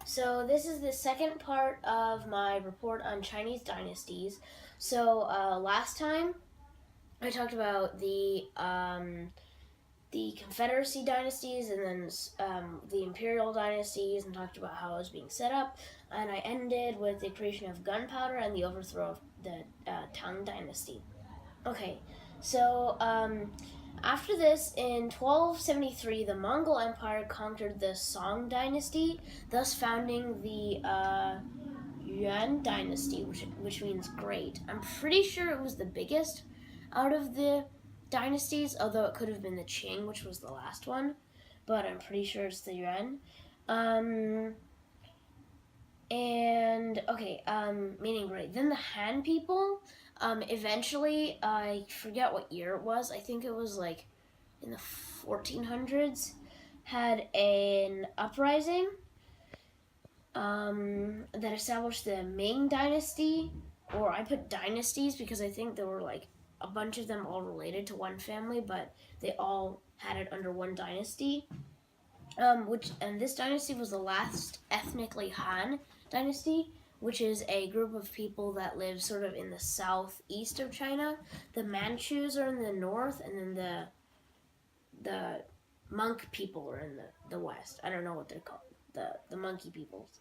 So this is the second part of my report on Chinese dynasties. So last time I talked about the Confederacy dynasties and then the Imperial dynasties and talked about how it was being set up. And I ended with the creation of gunpowder and the overthrow of the Tang dynasty. Okay, so after this, in 1273, the Mongol Empire conquered the Song dynasty, thus founding the Yuan dynasty, which means great. I'm pretty sure it was the biggest out of the dynasties, although it could have been the Qing, which was the last one, but I'm pretty sure it's the Yuan. Meaning great. Then the Han people, eventually, I forget what year it was. I think it was like in the 1400s, had an uprising that established the Ming dynasty, or I put dynasties because I think there were like a bunch of them all related to one family, but they all had it under one dynasty. And this dynasty was the last ethnically Han dynasty, which is a group of people that live sort of in the southeast of China. The Manchus are in the north, and then the monk people are in the west. I don't know what they're called, the monkey peoples.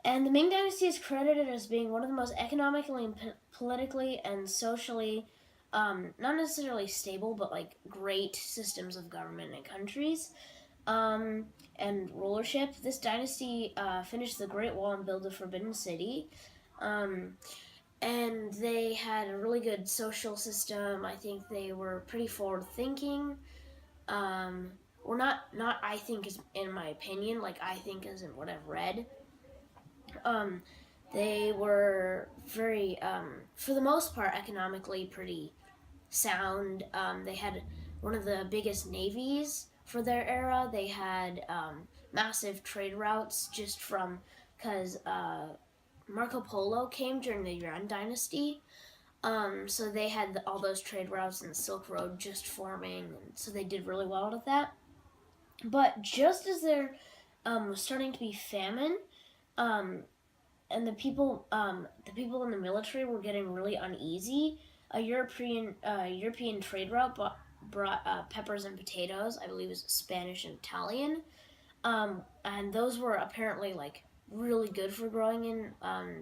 And the Ming Dynasty is credited as being one of the most economically and politically and socially, not necessarily stable, but like great systems of government and countries and rulership. This dynasty finished the Great Wall and built the Forbidden City. And they had a really good social system. I think they were pretty forward-thinking. Or not I think is in my opinion, like I think as in what I've read. They were very, for the most part, economically pretty sound. They had one of the biggest navies for their era. They had massive trade routes just from, because Marco Polo came during the Yuan dynasty. So they had all those trade routes and the Silk Road just forming, and so they did really well with that. But just as there was starting to be famine, and the people in the military were getting really uneasy, a European trade route brought peppers and potatoes. I believe it was Spanish and Italian, and those were apparently like really good for growing in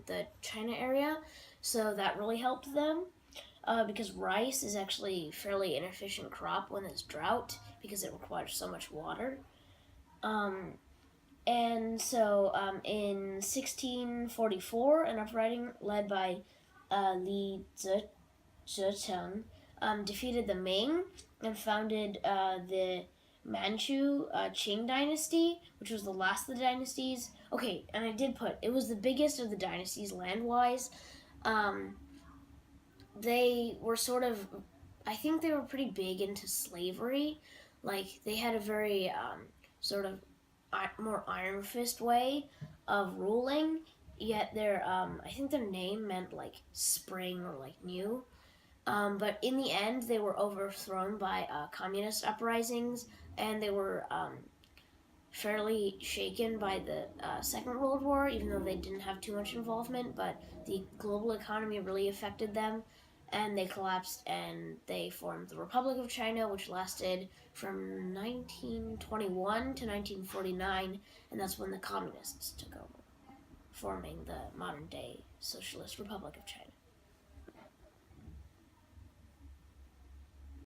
the China area, so that really helped them. Because rice is actually a fairly inefficient crop when there's drought because it requires so much water. And so in 1644, an uprising led by Li Zecheng defeated the Ming and founded the Manchu Qing dynasty, which was the last of the dynasties. Okay, and I did put, it was the biggest of the dynasties land-wise. They were sort of, I think they were pretty big into slavery. Like, they had a very sort of more iron fist way of ruling, yet their, I think their name meant like spring or like new. But in the end, they were overthrown by communist uprisings, and they were fairly shaken by the Second World War, even though they didn't have too much involvement, but the global economy really affected them, and they collapsed, and they formed the Republic of China, which lasted from 1921 to 1949, and that's when the communists took over, forming the modern-day Socialist Republic of China.